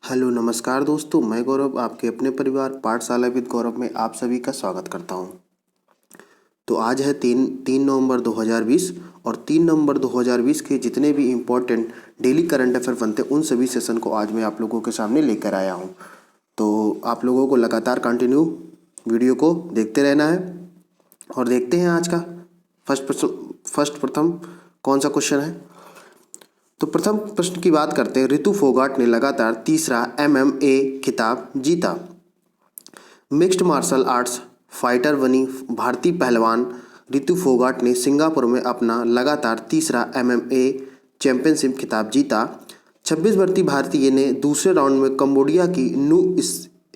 Hello नमस्कार दोस्तों, मैं गौरव आपके अपने परिवार पाठशाला विद गौरव में आप सभी का स्वागत करता हूं। तो आज है तीन नवंबर 2020 और 3 नवंबर 2020 के जितने भी इम्पोर्टेंट डेली करंट अफेयर बनते हैं उन सभी सेशन को आज मैं आप लोगों के सामने लेकर आया हूं। तो आप लोगों को लगातार कंटिन्यू वीडियो को देखते रहना है और देखते हैं आज का प्रथम कौन सा क्वेश्चन है। तो प्रथम प्रश्न की बात करते हैं। रितु फोगाट ने लगातार तीसरा MMA खिताब जीता। मिक्स्ड मार्शल आर्ट्स फाइटर बनी भारतीय पहलवान रितु फोगाट ने सिंगापुर में अपना लगातार तीसरा MMA चैंपियनशिप खिताब जीता। 26 वर्षीय भारतीय ने दूसरे राउंड में कंबोडिया की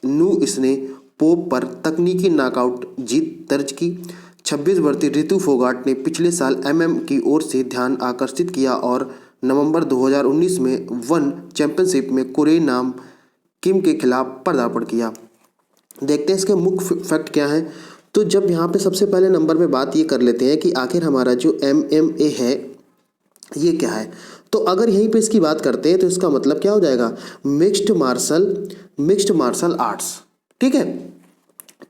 नू इसने पोप पर तकनीकी नॉकआउट जीत दर्ज की। 26 वर्षीय रितु फोगाट ने पिछले साल MM की ओर से ध्यान आकर्षित किया और नवंबर 2019 में वन चैंपियनशिप में कोरियाई नाम किम के खिलाफ पदार्पण किया। देखते हैं इसके मुख्य फैक्ट क्या हैं। तो जब यहाँ पे सबसे पहले नंबर पे बात ये कर लेते हैं कि आखिर हमारा जो MMA है ये क्या है। तो अगर यहीं पे इसकी बात करते हैं तो इसका मतलब क्या हो जाएगा, मिक्स्ड मार्शल आर्ट्स। ठीक है,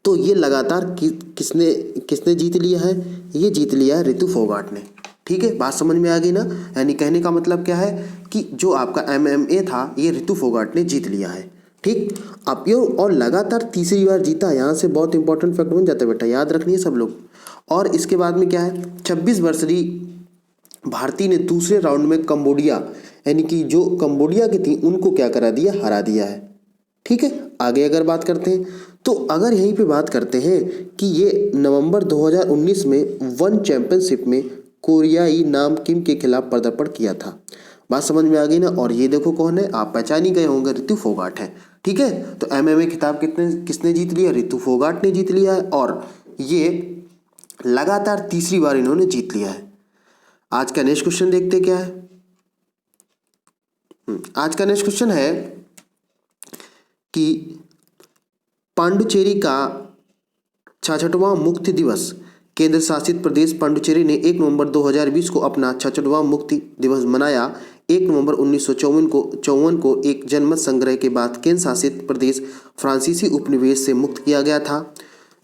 तो ये लगातार किसने जीत लिया है, ये जीत लिया है रितु फोगाट ने। ठीक है, बात समझ में आ गई ना। यानी कहने का मतलब क्या है कि जो आपका MMA था ये रितु फोगाट ने जीत लिया है। ठीक, अब ये और लगातार तीसरी बार जीता। यहाँ से बहुत इंपॉर्टेंट फैक्ट बन जाता है बेटा, याद रखनी है सब लोग। और इसके बाद में क्या है, 26 वर्षीय भारतीय ने दूसरे राउंड में कंबोडिया यानी कि जो कंबोडिया की थी उनको क्या करा दिया, हरा दिया है। ठीक है, आगे अगर बात करते हैं तो अगर यहीं पे बात करते हैं कि ये नवंबर 2019 में वन चैंपियनशिप में कोरियाई नाम किम के खिलाफ पदार्पण किया था। बात समझ में आ गई ना। और ये देखो कौन है, आप पहचान ही गए होंगे, रितु फोगाट है। ठीक है, तो MMA खिताब किसने जीत लिया, रितु फोगाट ने जीत लिया है और ये लगातार तीसरी बार इन्होंने जीत लिया है। आज का नेक्स्ट क्वेश्चन देखते क्या है। आज का नेक्स्ट क्वेश्चन है कि पांडुचेरी का 66वां मुक्ति दिवस। केंद्र शासित प्रदेश पांडुचेरी ने 1 नवंबर 2020 को अपना 66वां मुक्ति दिवस मनाया। 1 नवंबर 1954 को एक जनमत संग्रह के बाद केंद्र शासित प्रदेश फ्रांसीसी उपनिवेश से मुक्त किया गया था,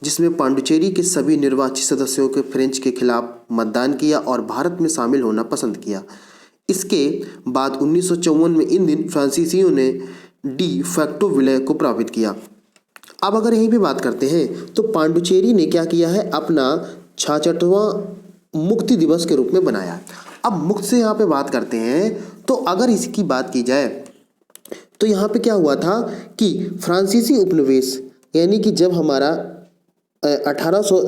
जिसमें पांडुचेरी के सभी निर्वाचित सदस्यों के फ्रेंच के खिलाफ मतदान किया और भारत में शामिल होना पसंद किया। इसके बाद 1954 में इन दिन फ्रांसीसियों ने डी फैक्टो विलय को प्रभावित किया। अब अगर यहीं पे बात करते हैं तो पांडुचेरी ने क्या किया है, अपना 66वां मुक्ति दिवस के रूप में बनाया। अब मुक्त से यहाँ पे बात करते हैं तो अगर इसकी बात की जाए तो यहाँ पे क्या हुआ था कि फ्रांसीसी उपनिवेश यानी कि जब हमारा 1800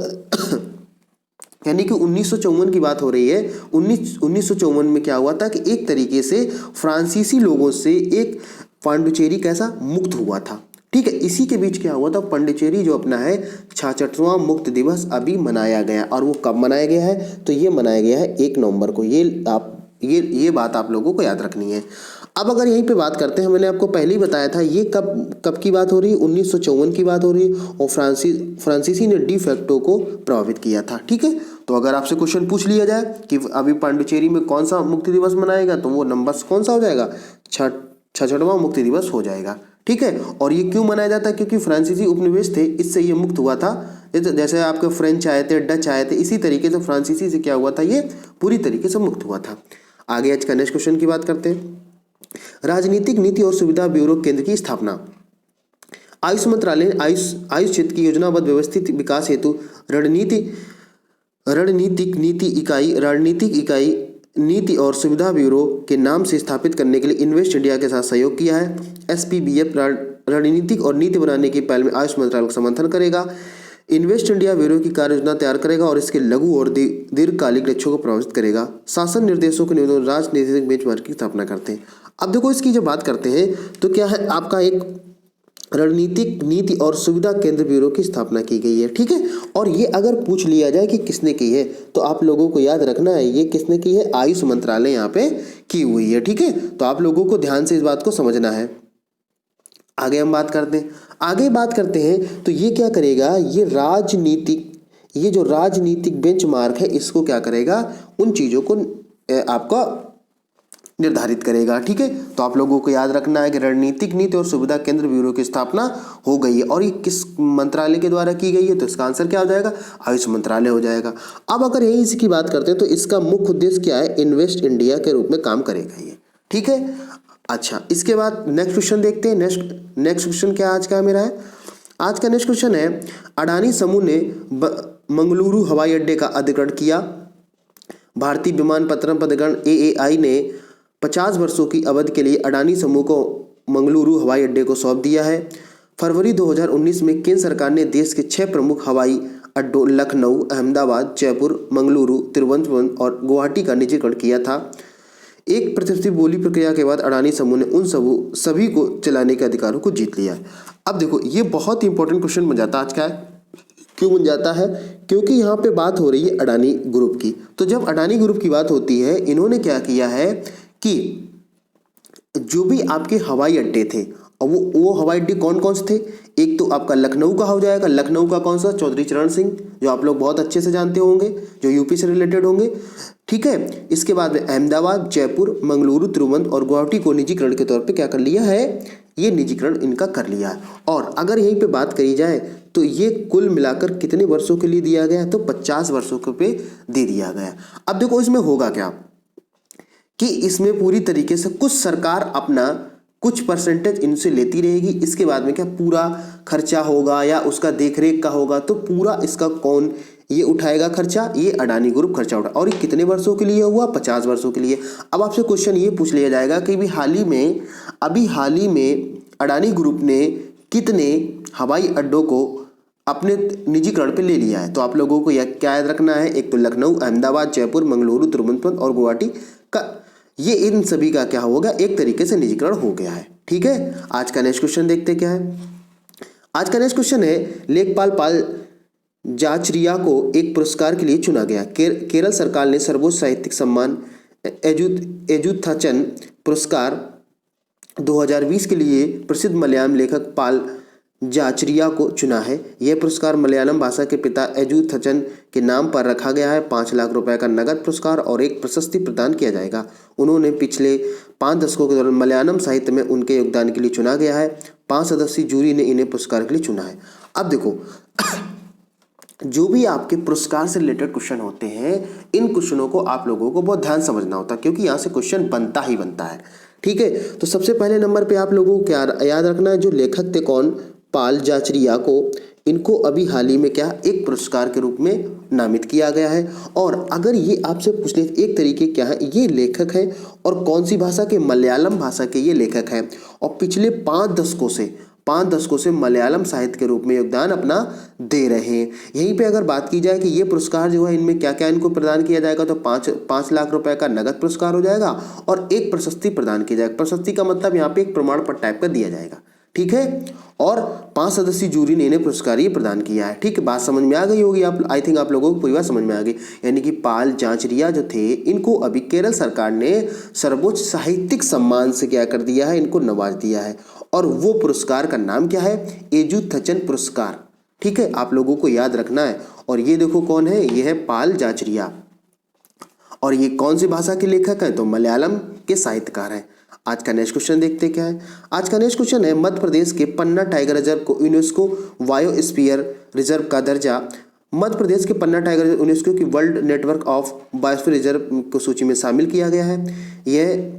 यानी कि 1954 की बात हो रही है। 1954 में क्या हुआ था कि एक तरीके से फ्रांसीसी लोगों से एक पांडुचेरी कैसा मुक्त हुआ था। ठीक है, इसी के बीच क्या हुआ था, पांडुचेरी जो अपना है 66वां मुक्त दिवस अभी मनाया गया। और वो कब मनाया गया है, तो ये मनाया गया है 1 नवंबर को। ये बात आप लोगों को याद रखनी है। अब अगर यहीं पे बात करते हैं, मैंने आपको पहले ही बताया था ये कब की बात हो रही है, 1954 की बात हो रही है और फ्रांसीसी ने डी फैक्टो को प्रभावित किया था। ठीक है, तो अगर आपसे क्वेश्चन पूछ लिया जाए कि अभी पांडुचेरी में कौन सा मुक्ति दिवस मनाएगा तो वो नंबर कौन सा हो जाएगा, 66वां मुक्ति दिवस हो जाएगा। ठीक है, और ये क्यों मनाया जाता है, क्योंकि फ्रांसीसी उपनिवेश थे, इससे ये मुक्त हुआ था। जैसे आपके फ्रेंच आए थे, डच आए थे, इसी तरीके से फ्रांसीसी से क्या हुआ था, ये पूरी तरीके से मुक्त हुआ था। आगे आज का नेक्स्ट क्वेश्चन की बात करते हैं। राजनीतिक नीति और सुविधा ब्यूरो केंद्र की स्थापना। आयुष मंत्रालय ने आयुष क्षेत्र की योजनाबद्ध व्यवस्थित विकास हेतु रणनीतिक इकाई नीति और सुविधा ब्यूरो के नाम से स्थापित करने के लिए इन्वेस्ट इंडिया के साथ सहयोग किया है। SPBF रणनीतिक और नीति बनाने की पहल में आयुष मंत्रालय का समर्थन करेगा। इन्वेस्ट इंडिया ब्यूरो की कार्य योजना तैयार करेगा और इसके लघु और दीर्घकालिक लक्ष्यों को प्रभावित करेगा। शासन निर्देशों के नियंत्रण राजनीतिक बेंचमार्क की स्थापना करते हैं। अब देखो इसकी जब बात करते हैं तो क्या है, आपका एक रणनीतिक नीति और सुविधा केंद्र ब्यूरो की स्थापना की गई है। ठीक है, और ये अगर पूछ लिया जाए कि किसने की है तो आप लोगों को याद रखना है ये किसने की है, आयुष मंत्रालय यहाँ पे की हुई है। ठीक है, तो आप लोगों को ध्यान से इस बात को समझना है। आगे हम बात करते हैं तो ये क्या करेगा, ये जो राजनीतिक बेंचमार्क है इसको क्या करेगा, उन चीज़ों को आपका निर्धारित करेगा। ठीक है, तो आप लोगों को याद रखना है कि रणनीतिक नीति और सुविधा केंद्र ब्यूरो की स्थापना हो गई है और ये किस मंत्रालय के द्वारा की गई है, तो इसका आंसर क्या हो जाएगा, आयुष मंत्रालय हो जाएगा। अब अगर यही इसकी बात करते हैं तो इसका मुख्य उद्देश्य क्या है, इन्वेस्ट इंडिया के रूप में काम करेगा ये। ठीक है, अच्छा इसके बाद नेक्स्ट क्वेश्चन देखते हैं। नेक्स्ट क्वेश्चन क्या आज का मेरा है, आज का नेक्स्ट क्वेश्चन है, अडानी समूह ने मंगलुरु हवाई अड्डे का अधिग्रहण किया। भारतीय विमानपत्तन प्राधिकरण AAI ने 50 वर्षों की अवधि के लिए अडानी समूह को मंगलुरु हवाई अड्डे को सौंप दिया है। फरवरी 2019 में केंद्र सरकार ने देश के 6 प्रमुख हवाई अड्डों लखनऊ, अहमदाबाद, जयपुर, मंगलुरु, तिरुवनंतपुरम और गुवाहाटी का निजीकरण किया था। एक प्रतिस्पर्धी बोली प्रक्रिया के बाद अडानी समूह ने उन सभी को चलाने के अधिकारों को जीत लिया है। अब देखो ये बहुत ही इंपॉर्टेंट क्वेश्चन बन जाता है आज का है। क्यों बन जाता है, क्योंकि यहाँ पे बात हो रही है अडानी ग्रुप की। तो जब अडानी ग्रुप की बात होती है, इन्होंने क्या किया है कि जो भी आपके हवाई अड्डे थे, और वो हवाई अड्डे कौन कौन से थे, एक तो आपका लखनऊ का हो जाएगा, लखनऊ का कौन सा, चौधरी चरण सिंह, जो आप लोग बहुत अच्छे से जानते होंगे, जो यूपी से रिलेटेड होंगे। ठीक है, इसके बाद में अहमदाबाद, जयपुर, मंगलुरु, तिरुवनंतपुरम और गुवाहाटी को निजीकरण के तौर पे क्या कर लिया है, ये निजीकरण इनका कर लिया है। और अगर यहीं पे बात करी जाए तो ये कुल मिलाकर कितने वर्षों के लिए दिया गया है, तो 50 वर्षों के पे दे दिया गया। अब देखो इसमें होगा क्या कि इसमें पूरी तरीके से कुछ सरकार अपना कुछ परसेंटेज इनसे लेती रहेगी, इसके बाद में क्या पूरा खर्चा होगा या उसका देखरेख का होगा, तो पूरा इसका कौन ये उठाएगा खर्चा, ये अडानी ग्रुप खर्चा उठा। और ये कितने वर्षों के लिए हुआ, 50 वर्षों के लिए। अब आपसे क्वेश्चन ये पूछ लिया जाएगा कि भी हाल ही में अडानी ग्रुप ने कितने हवाई अड्डों को अपने निजीकरण पे ले लिया है। तो आप लोगों को यह क्या याद रखना है, एक तो लखनऊ, अहमदाबाद, जयपुर, मंगलुरु, तिरुवनंतपुरम और गुवाहाटी का, ये इन सभी का क्या हो गया, एक तरीके से निजीकरण हो गया है। ठीक है, आज का नेक्स्ट क्वेश्चन देखते क्या है। आज का नेक्स्ट क्वेश्चन है, लेखपाल पाल जाचरिया को एक पुरस्कार के लिए चुना गया। केरल सरकार ने सर्वोच्च साहित्यिक सम्मान एजुथाचन पुरस्कार 2020 के लिए प्रसिद्ध मलयालम लेखक पाल जाचरिया को चुना है। यह पुरस्कार मलयालम भाषा के पिता एजुथचन के नाम पर रखा गया है। 5 लाख रुपए का नगद पुरस्कार और एक प्रशस्ति प्रदान किया जाएगा। उन्होंने पिछले 5 दशकों के दौरान मलयालम साहित्य में उनके योगदान के लिए चुना गया है। 5 सदस्यीय जूरी ने इन्हें पुरस्कार के लिए चुना है। अब देखो जो भी आपके पुरस्कार से रिलेटेड क्वेश्चन होते हैं, इन क्वेश्चनों को आप लोगों को बहुत ध्यान समझना होता है, क्योंकि यहाँ से क्वेश्चन बनता ही बनता है। ठीक है, तो सबसे पहले नंबर पे आप लोगों को क्या याद रखना है, जो लेखक थे कौन, पाल जाचरिया को, इनको अभी हाल ही में क्या एक पुरस्कार के रूप में नामित किया गया है। और अगर ये आपसे पूछ ले एक तरीके क्या है, ये लेखक है और कौन सी भाषा के, मलयालम भाषा के ये लेखक हैं और पिछले 5 दशकों से मलयालम साहित्य के रूप में योगदान अपना दे रहे हैं। यहीं पे अगर बात की जाए कि ये पुरस्कार जो है इनमें क्या क्या इनको प्रदान किया जाएगा, तो 5 लाख रुपए का नगद पुरस्कार हो जाएगा और एक प्रशस्ति प्रदान की जाएगी। प्रशस्ति का मतलब यहाँ पे एक प्रमाण पत्र टाइप का दिया जाएगा। ठीक है, और 5 सदस्यीय जूरी ने इन्हें पुरस्कार ये प्रदान किया है। ठीक है, बात समझ में आ गई होगी, आप आई थिंक आप लोगों को पूरी बात समझ में आ गई। यानी कि पाल जाचरिया जो थे, इनको अभी केरल सरकार ने सर्वोच्च साहित्यिक सम्मान से क्या कर दिया है, इनको नवाज दिया है। और वो पुरस्कार का नाम क्या है, एजुथचन पुरस्कार। ठीक है, आप लोगों को याद रखना है। और ये देखो कौन है, ये है पाल जाचरिया। और ये कौन सी भाषा के लेखक हैं, तो मलयालम के साहित्यकार हैं। आज का नेक्स्ट क्वेश्चन देखते क्या है। आज का नेक्स्ट क्वेश्चन है, मध्य प्रदेश के पन्ना टाइगर रिजर्व को यूनेस्को बायोस्फीयर रिजर्व का दर्जा। मध्य प्रदेश के पन्ना टाइगर यूनेस्को की world network of biosphere reserve को सूची में शामिल किया गया है। यह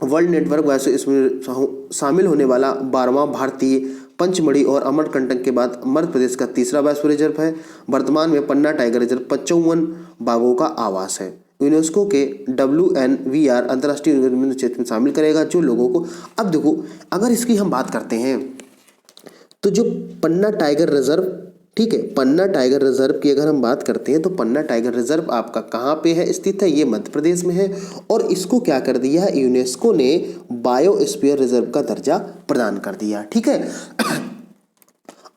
वर्ल्ड नेटवर्क बायोस्फीयर शामिल होने वाला 12वां भारतीय, पंचमढ़ी और अमरकंटक के बाद मध्य प्रदेश का तीसरा बायोस्फीयर रिजर्व है। वर्तमान में पन्ना टाइगर रिजर्व 55 बाघों का आवास है। यूनेस्को के WNVR अंतर्राष्ट्रीय क्षेत्र में शामिल करेगा जो लोगों को। अब देखो अगर इसकी हम बात करते हैं तो जो पन्ना टाइगर रिजर्व, ठीक है, पन्ना टाइगर रिजर्व की अगर हम बात करते हैं तो पन्ना टाइगर रिजर्व आपका कहाँ पे है स्थित है, ये मध्य प्रदेश में है। और इसको क्या कर दिया है, यूनेस्को ने बायोस्फीयर रिजर्व का दर्जा प्रदान कर दिया। ठीक है,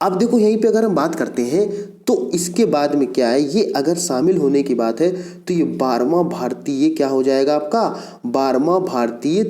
अब देखो यहीं पे अगर हम बात करते हैं तो इसके बाद में क्या है, ये अगर शामिल होने की बात है तो ये 12वां भारतीय क्या हो जाएगा आपका, 12वां भारतीय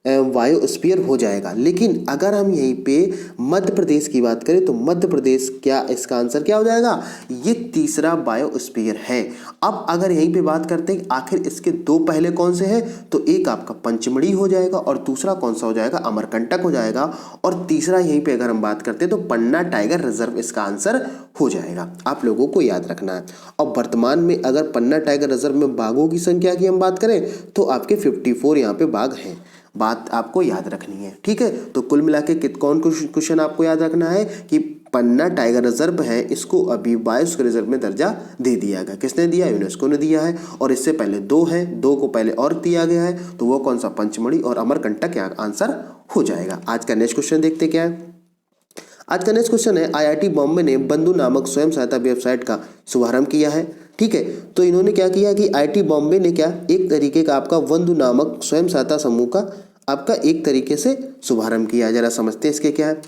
बायोस्फीयर हो जाएगा। लेकिन अगर हम यहीं पे मध्य प्रदेश की बात करें तो मध्य प्रदेश क्या इसका आंसर क्या हो जाएगा, ये तीसरा बायोस्फीयर है। अब अगर यहीं पे बात करते हैं आखिर इसके दो पहले कौन से हैं, तो एक आपका पंचमढ़ी हो जाएगा और दूसरा कौन सा हो जाएगा, अमरकंटक हो जाएगा। और तीसरा यहीं पे अगर हम बात करते हैं तो पन्ना टाइगर रिजर्व इसका आंसर हो जाएगा। आप लोगों को याद रखना है। और वर्तमान में अगर पन्ना टाइगर रिजर्व में बाघों की संख्या की हम बात करें तो आपके 54 यहाँ पे बाघ हैं। बात आपको याद रखनी है, ठीक है। तो कुल मिला के कौन क्वेश्चन आपको याद रखना है कि पन्ना टाइगर रिजर्व है, इसको अभी बायोस्फीयर रिजर्व में दर्जा दे दिया गया। किसने दिया, यूनेस्को ने दिया है। और इससे पहले दो है, दो को पहले और दिया गया है, तो वो कौन सा, पंचमढ़ी और अमरकंटक यहाँ आंसर हो जाएगा। आज का नेक्स्ट क्वेश्चन देखते क्या है। आज का नेक्स्ट क्वेश्चन है, आईआईटी बॉम्बे ने बंधु नामक स्वयं सहायता वेबसाइट का शुभारंभ किया है, ठीक है। तो इन्होंने क्या किया कि आईआईटी बॉम्बे ने क्या एक तरीके का आपका बंधु नामक स्वयं सहायता समूह का आपका एक तरीके से शुभारंभ किया है। जरा समझते हैं इसके क्या है।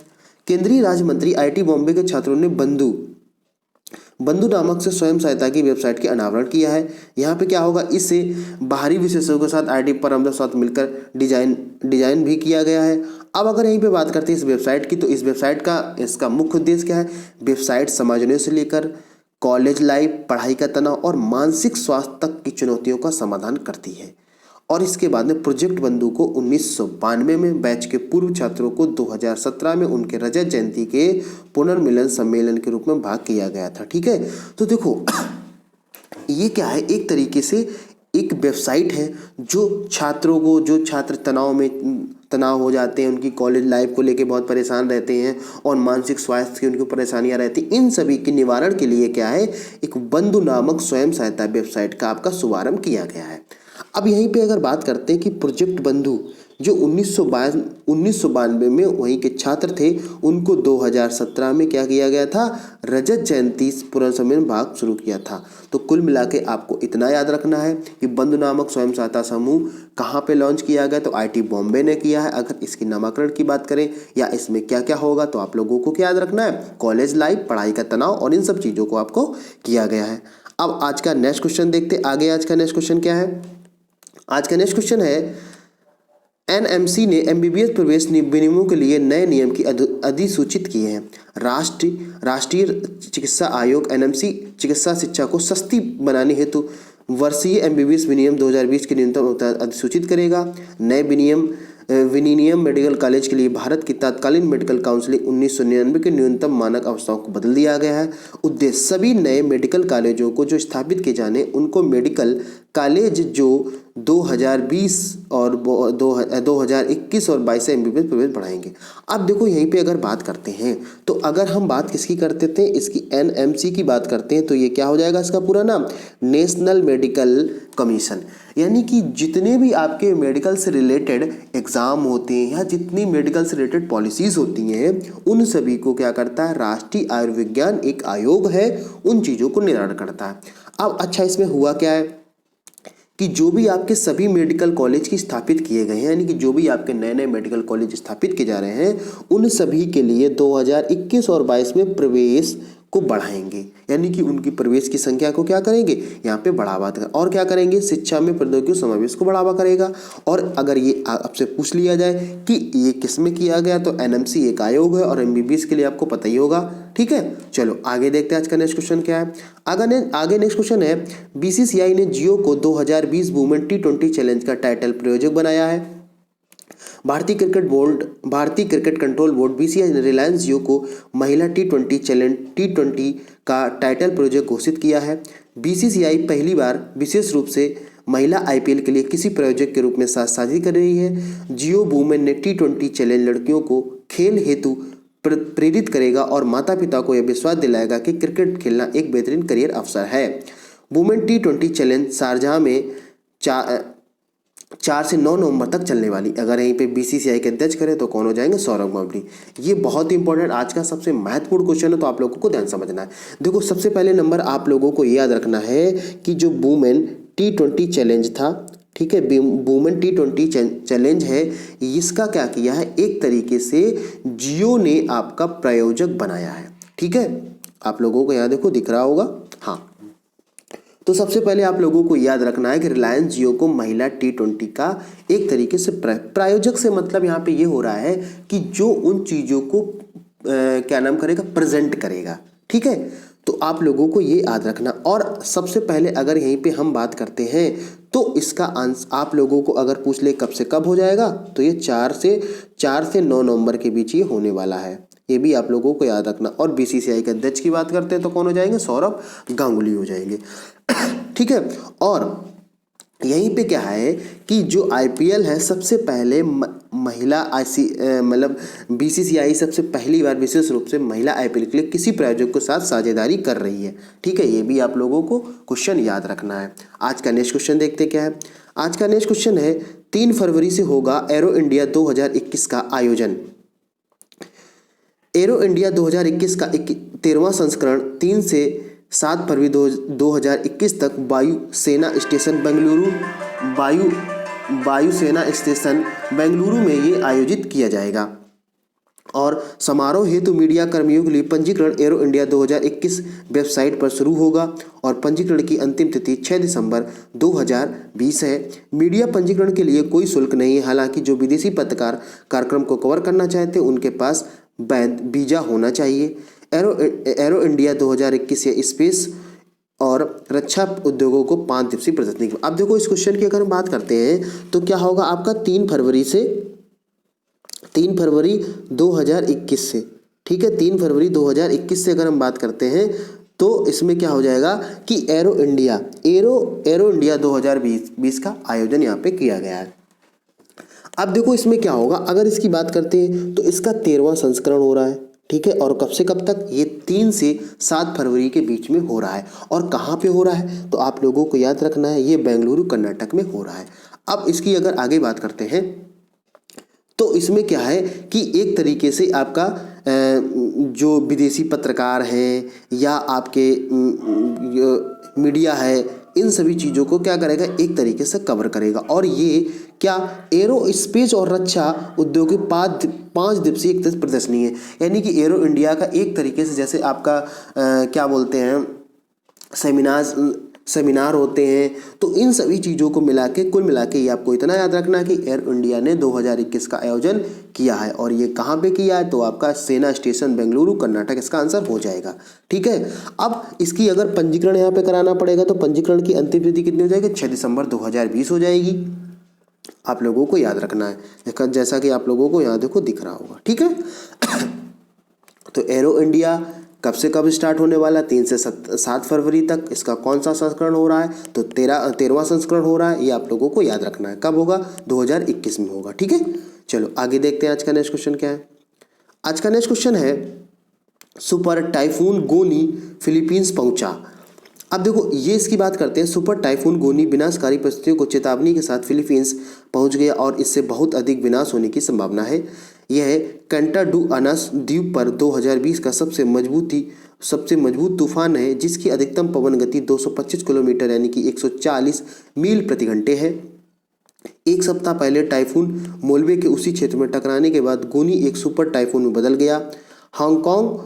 केंद्रीय राज्य मंत्री आईआईटी बॉम्बे के छात्रों ने बंधु नामक से स्वयं सहायता की वेबसाइट के अनावरण किया है। यहाँ पे क्या होगा, इससे बाहरी विशेषज्ञों के साथ आईआईटी परमदा साथ मिलकर डिजाइन भी किया गया है। अब अगर यहीं पे बात करते हैं इस वेबसाइट की, तो इस वेबसाइट का इसका मुख्य उद्देश्य क्या है, वेबसाइट समाजों से लेकर कॉलेज लाइफ, पढ़ाई का तनाव और मानसिक स्वास्थ्य तक की चुनौतियों का समाधान करती है। और इसके बाद में प्रोजेक्ट बंधु को 1992 में बैच के पूर्व छात्रों को 2017 में उनके रजत जयंती के पुनर्मिलन सम्मेलन के रूप में भाग किया गया था, ठीक है। तो देखो ये क्या है, एक तरीके से एक वेबसाइट है जो छात्रों को, जो छात्र तनाव हो जाते हैं, उनकी कॉलेज लाइफ को लेके बहुत परेशान रहते हैं और मानसिक स्वास्थ्य की उनकी परेशानियां रहती हैं, इन सभी के निवारण के लिए क्या है, एक बंधु नामक स्वयं सहायता वेबसाइट का आपका शुभारंभ किया गया है। अब यहीं पे अगर बात करते हैं कि प्रोजेक्ट बंधु जो 1992 में वहीं के छात्र थे, उनको 2017 में क्या किया गया था, रजत जयंती पुनर्सम्मेलन भाग शुरू किया था। तो कुल मिला के आपको इतना याद रखना है कि बंधु नामक स्वयं सहायता समूह कहाँ पे लॉन्च किया गया, तो आईआईटी बॉम्बे ने किया है। अगर इसकी नामकरण की बात करें या इसमें क्या क्या होगा, तो आप लोगों को क्या याद रखना है, कॉलेज लाइफ, पढ़ाई का तनाव और इन सब चीज़ों को आपको किया गया है। अब आज का नेक्स्ट क्वेश्चन देखते आगे। आज का नेक्स्ट क्वेश्चन क्या है, आज का नेक्स्ट क्वेश्चन है, एनएमसी ने एमबीबीएस प्रवेश विनियमों के लिए नए नियम की अधिसूचित किए हैं। राष्ट्रीय चिकित्सा आयोग एनएमसी चिकित्सा शिक्षा को सस्ती बनाने हेतु वर्षीय एमबीबीएस विनियम 2020 के न्यूनतम अधिसूचित करेगा। नए विनियम मेडिकल कॉलेज के लिए भारत की तत्कालीन मेडिकल काउंसिल 1999 के न्यूनतम मानक अवस्थाओं को बदल दिया गया है। उद्देश्य सभी नए मेडिकल कॉलेजों को जो स्थापित किए जाने, उनको मेडिकल कॉलेज जो 2020 और 2021 और 22 से एमबीबीएस प्रवेश बढ़ाएंगे। अब देखो यहीं पे अगर बात करते हैं, तो अगर हम बात किसकी करते थे, इसकी एनएमसी की बात करते हैं, तो ये क्या हो जाएगा, इसका पूरा नाम नेशनल मेडिकल कमीशन। यानी कि जितने भी आपके मेडिकल से रिलेटेड एग्ज़ाम होते हैं या जितनी मेडिकल से रिलेटेड पॉलिसीज़ होती हैं, उन सभी को क्या करता है, राष्ट्रीय आयुर्विज्ञान एक आयोग है, उन चीज़ों को निर्धारण करता है। अब अच्छा, इसमें हुआ क्या है कि जो भी आपके सभी मेडिकल कॉलेज की स्थापित किए गए हैं, यानी कि जो भी आपके नए नए मेडिकल कॉलेज स्थापित किए जा रहे हैं, उन सभी के लिए 2021 और 22 में प्रवेश को बढ़ाएंगे। यानी कि उनकी प्रवेश की संख्या को क्या करेंगे, यहाँ पे बढ़ावा देगा। और क्या करेंगे, शिक्षा में प्रौद्योगिकी समावेश को बढ़ावा करेगा। और अगर ये आपसे पूछ लिया जाए कि ये किस में किया गया, तो एनएमसी एक आयोग है और एमबीबीएस के लिए आपको पता ही होगा, ठीक है। चलो आगे देखते हैं आज का नेक्स्ट क्वेश्चन क्या है। आगे नेक्स्ट क्वेश्चन है, बीसीसीआई ने जियो को 2020 वुमेन T20 चैलेंज का टाइटल प्रायोजक बनाया है। भारतीय क्रिकेट कंट्रोल बोर्ड बीसीसीआई ने रिलायंस जियो को महिला T20 का टाइटल प्रायोजक घोषित किया है। बीसीसीआई पहली बार विशेष रूप से महिला आईपीएल के लिए किसी प्रायोजक के रूप में साझेदारी कर रही है। जियो वुमेन ने T20 चैलेंज लड़कियों को खेल हेतु प्रेरित करेगा और माता पिता को यह विश्वास दिलाएगा कि क्रिकेट खेलना एक बेहतरीन करियर अवसर है। वुमेन T20 चैलेंज शारजाह में 4 से 9 नवंबर तक चलने वाली। अगर यहीं पे बीसीसीआई के अध्यक्ष करें तो कौन हो जाएंगे, सौरभ गांगुली। ये बहुत ही इंपॉर्टेंट आज का सबसे महत्वपूर्ण क्वेश्चन है, तो आप लोगों को ध्यान समझना है। देखो सबसे पहले नंबर आप लोगों को याद रखना है कि जो वुमेन T20 चैलेंज था, ठीक है, वुमेन T20 चैलेंज है, इसका क्या किया है, एक तरीके से जियो ने आपका प्रायोजक बनाया है, ठीक है। आप लोगों को यहाँ देखो दिख रहा होगा, हाँ। तो सबसे पहले आप लोगों को याद रखना है कि रिलायंस जियो को महिला T20 का एक तरीके से प्रायोजक से मतलब यहाँ पे ये हो रहा है कि जो उन चीज़ों को क्या नाम करेगा, प्रेजेंट करेगा। ठीक है, तो आप लोगों को ये याद रखना। और सबसे पहले अगर यहीं पे हम बात करते हैं तो इसका आंसर आप लोगों को अगर पूछ ले कब से कब हो जाएगा, तो ये 4 से 9 नवंबर के बीच ये होने वाला है, ये भी आप लोगों को याद रखना। और BCCI के अध्यक्ष की बात करते हैं तो कौन हो जाएंगे, सौरभ गांगुली हो जाएंगे। ठीक है, और यहीं पे क्या है कि जो IPL है सबसे पहले महिला मतलब BCCI सबसे पहली बार विशेष रूप से महिला IPL के लिए किसी प्रायोजक के साथ साझेदारी कर रही है। ठीक है, ये भी आप लोगों को क्वेश्चन याद रखना है। आज का नेक्स्ट क्वेश्चन देखते क्या है। आज का नेक्स्ट क्वेश्चन है 3 फरवरी से होगा एरो इंडिया 2021 का आयोजन। एरो इंडिया 2021 का 13वां संस्करण 3 से 7 फरवरी 2021 तक वायुसेना स्टेशन बेंगलुरु में ये आयोजित किया जाएगा। और समारोह हेतु मीडिया कर्मियों के लिए पंजीकरण एरो इंडिया 2021 वेबसाइट पर शुरू होगा और पंजीकरण की अंतिम तिथि 6 दिसंबर 2020 है। मीडिया पंजीकरण के लिए कोई शुल्क नहीं है, हालांकि जो विदेशी पत्रकार कार्यक्रम को कवर करना चाहते हैं उनके पास वैध वीजा होना चाहिए। एरो इंडिया 2021 या स्पेस और रक्षा उद्योगों को 5 दिवसीय प्रदर्शनी। अब देखो इस क्वेश्चन की अगर हम बात करते हैं तो क्या होगा आपका 3 फरवरी 2021 से। ठीक है, 3 फरवरी 2021 से अगर हम बात करते हैं तो इसमें क्या हो जाएगा कि एरो इंडिया 2020 का आयोजन यहाँ पे किया गया है। अब देखो इसमें क्या होगा, अगर इसकी बात करते हैं तो इसका 13वां संस्करण हो रहा है। ठीक है, और कब से कब तक, ये 3 से 7 फरवरी के बीच में हो रहा है। और कहाँ पे हो रहा है तो आप लोगों को याद रखना है, ये बेंगलुरु कर्नाटक में हो रहा है। अब इसकी अगर आगे बात करते हैं तो इसमें क्या है कि एक तरीके से आपका जो विदेशी पत्रकार हैं या आपके मीडिया है, इन सभी चीज़ों को क्या करेगा, एक तरीके से कवर करेगा। और ये क्या एरो स्पेस और रक्षा उद्योग की 5 दिवसीय एक प्रदर्शनी है। यानी कि एरो इंडिया का एक तरीके से जैसे आपका क्या बोलते हैं सेमिनार होते हैं, तो इन सभी चीज़ों को मिला के कुल मिला के ये आपको इतना याद रखना है कि एरो इंडिया ने 2021 का आयोजन किया है। और ये कहाँ पे किया है तो आपका सेना स्टेशन बेंगलुरु कर्नाटक, इसका आंसर हो जाएगा। ठीक है, अब इसकी अगर पंजीकरण यहाँ पे कराना पड़ेगा तो पंजीकरण की अंतिम तिथि कितनी हो जाएगी, 6 दिसंबर 2020 हो जाएगी। आप लोगों को याद रखना है, जैसा कि आप लोगों को यहाँ देखो दिख रहा होगा। ठीक है, तो एरो इंडिया कब से कब स्टार्ट होने वाला, 3 से 7 फरवरी तक। इसका कौन सा संस्करण हो रहा है तो 13वां संस्करण हो रहा है। ये आप लोगों को याद रखना है, कब होगा 2021 में होगा। ठीक है, चलो आगे देखते हैं आज का नेक्स्ट क्वेश्चन क्या है। आज का नेक्स्ट क्वेश्चन है सुपर टाइफून गोनी फिलीपींस पहुंचा। अब देखो ये इसकी बात करते हैं। सुपर टाइफून गोनी विनाशकारी परिस्थितियों को चेतावनी के साथ फिलीपींस पहुंच गया और इससे बहुत अधिक विनाश होने की संभावना है। यह कैंटाडुआनस द्वीप पर 2020 का सबसे मजबूत तूफान है, जिसकी अधिकतम पवन गति 225 किलोमीटर यानी कि 140 मील प्रति घंटे है। एक सप्ताह पहले टाइफून मोलवे के उसी क्षेत्र में टकराने के बाद गोनी एक सुपर टाइफून में बदल गया। हांगकांग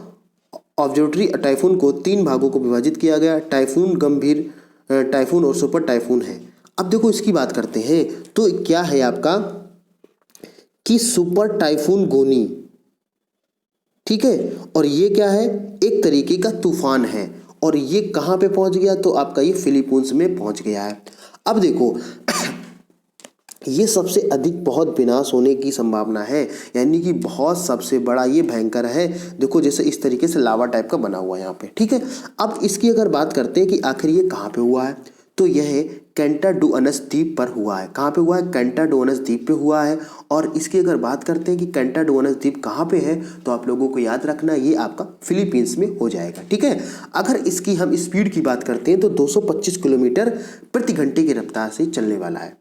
ऑब्जर्वेटरी टाइफून को 3 भागों को विभाजित किया गया, टाइफून, गंभीर टाइफून और सुपर टाइफून है। अब देखो इसकी बात करते हैं तो क्या है आपका कि सुपर टाइफून गोनी, ठीक है, और ये क्या है, एक तरीके का तूफान है। और ये कहाँ पे पहुंच गया तो आपका ये फिलीपींस में पहुंच गया है। अब देखो ये सबसे अधिक बहुत विनाश होने की संभावना है, यानी कि बहुत सबसे बड़ा ये भयंकर है। देखो जैसे इस तरीके से लावा टाइप का बना हुआ है यहाँ पे। ठीक है, अब इसकी अगर बात करते हैं कि आखिर ये कहाँ पे हुआ है तो यह कैंटाडुआनस द्वीप पर हुआ है। कहाँ पे हुआ है, कैंटाडुआनस द्वीप पे हुआ है। और इसकी अगर बात करते हैं कि कैंटाडुआनस द्वीप कहाँ पे है तो आप लोगों को याद रखना ये आपका फिलीपींस में हो जाएगा। ठीक है, अगर इसकी हम स्पीड की बात करते हैं तो 225 किलोमीटर प्रति घंटे की रफ्तार से चलने वाला है।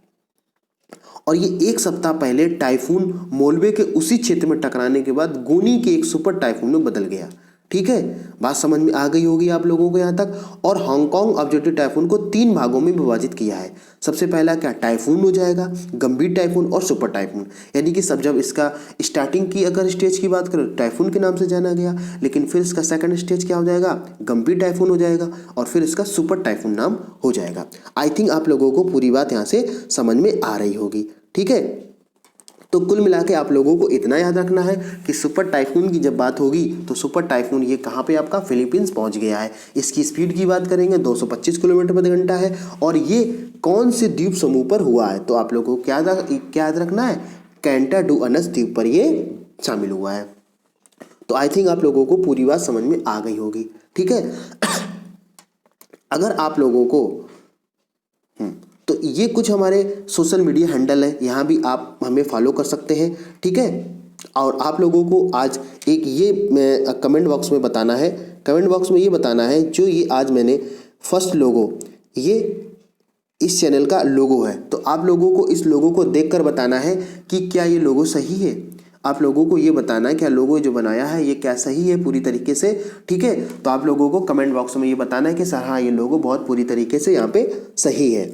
और ये एक सप्ताह पहले टाइफून मोलवे के उसी क्षेत्र में टकराने के बाद गोनी के एक सुपर टाइफून में बदल गया। ठीक है, बात समझ में आ गई होगी आप लोगों को यहाँ तक। और हांगकांग ऑब्जेक्टिव टाइफून को 3 भागों में विभाजित किया है। सबसे पहला क्या, टाइफून हो जाएगा, गंभीर टाइफून और सुपर टाइफून। यानी कि सब जब इसका स्टार्टिंग की अगर स्टेज की बात करें टाइफून के नाम से जाना गया, लेकिन फिर इसका सेकंड स्टेज क्या हो जाएगा, गंभीर टाइफून हो जाएगा, और फिर इसका सुपर टाइफून नाम हो जाएगा। आई थिंक आप लोगों को पूरी बात यहाँ से समझ में आ रही होगी। ठीक है, तो कुल मिला के आप लोगों को इतना याद रखना है कि सुपर टाइफून की जब बात होगी तो सुपर टाइफून ये कहाँ पे आपका फिलीपींस पहुंच गया है। इसकी स्पीड की बात करेंगे 225 किलोमीटर प्रति घंटा है, और ये कौन से द्वीप समूह पर हुआ है, तो आप लोगों को क्या याद रखना है, कैंटाडुअनस द्वीप पर ये शामिल हुआ है। तो आई थिंक आप लोगों को पूरी बात समझ में आ गई होगी। ठीक है, अगर आप लोगों को तो ये कुछ हमारे सोशल मीडिया हैंडल है, यहाँ भी आप हमें फॉलो कर सकते हैं। ठीक है, और आप लोगों को आज एक ये कमेंट बॉक्स में बताना है, कमेंट बॉक्स में ये बताना है जो ये आज मैंने फर्स्ट लोगो, ये इस चैनल का लोगो है, तो आप लोगों को इस लोगो को देखकर बताना है कि क्या ये लोगो सही है। आप लोगों को ये बताना है क्या लोगो जो बनाया है ये क्या सही है पूरी तरीके से। ठीक है, तो आप लोगों को कमेंट बॉक्स में ये बताना है कि सर हाँ ये लोगो बहुत पूरी तरीके से यहाँ पे सही है,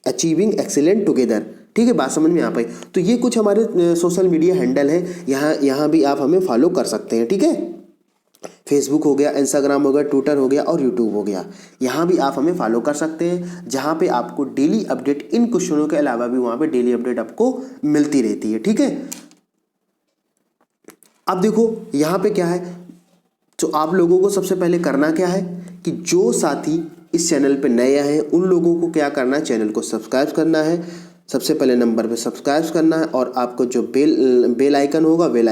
अचीविंग एक्सीलेंट टुगेदर। ठीक है, बात समझ में आ पाई। तो ये कुछ हमारे सोशल मीडिया हैंडल है, यहाँ भी आप हमें फॉलो कर सकते हैं। ठीक है, फेसबुक हो गया, इंस्टाग्राम हो गया, ट्विटर हो गया और यूट्यूब हो गया, यहाँ भी आप हमें फॉलो कर सकते हैं, जहाँ पे आपको डेली अपडेट इन क्वेश्चनों के अलावा भी वहाँ पे डेली अपडेट आपको मिलती रहती है। ठीक है, अब देखो यहाँ पे क्या है, तो आप लोगों को सबसे पहले करना क्या है कि जो साथी इस चैनल पे नए आए हैं उन लोगों को क्या करना है, चैनल को सब्सक्राइब करना है, सबसे पहले नंबर पे सब्सक्राइब करना है, और आपको जो बेल आइकन होगा बेल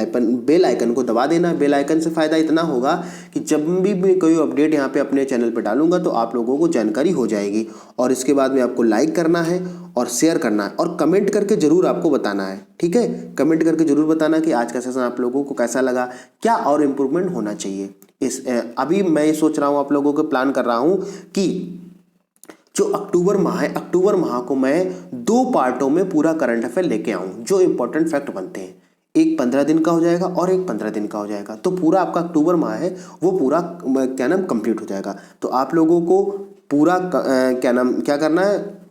आइकन को दबा देना है। बेल आइकन से फ़ायदा इतना होगा कि जब भी मैं कोई अपडेट यहाँ पे अपने चैनल पे डालूंगा तो आप लोगों को जानकारी हो जाएगी। और इसके बाद में आपको लाइक करना है और शेयर करना है और कमेंट करके ज़रूर आपको बताना है। ठीक है, कमेंट करके ज़रूर बताना कि आज का सेशन आप लोगों को कैसा लगा, क्या और इम्प्रूवमेंट होना चाहिए। अभी मैं ये सोच रहा हूँ, आप लोगों को प्लान कर रहा हूँ कि जो अक्टूबर माह है, अक्टूबर माह को मैं 2 पार्टों में पूरा करंट अफेयर लेके आऊँ जो इंपॉर्टेंट फैक्ट बनते हैं। एक 15 दिन का हो जाएगा और एक 15 दिन का हो जाएगा, तो पूरा आपका अक्टूबर माह है वो पूरा क्या नाम कंप्लीट हो जाएगा। तो आप लोगों को पूरा क्या करना है,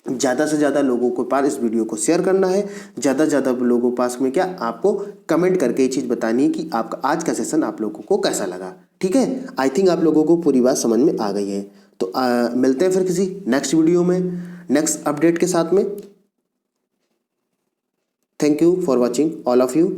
ज़्यादा से ज़्यादा लोगों के पास इस वीडियो को शेयर करना है, ज़्यादा से ज़्यादा लोगों के पास में क्या आपको कमेंट करके ये चीज़ बतानी है कि आपका आज का सेशन आप लोगों को कैसा लगा। ठीक है, आई थिंक आप लोगों को पूरी बात समझ में आ गई है। तो मिलते हैं फिर किसी नेक्स्ट वीडियो में नेक्स्ट अपडेट के साथ में। Thank you for watching all of you.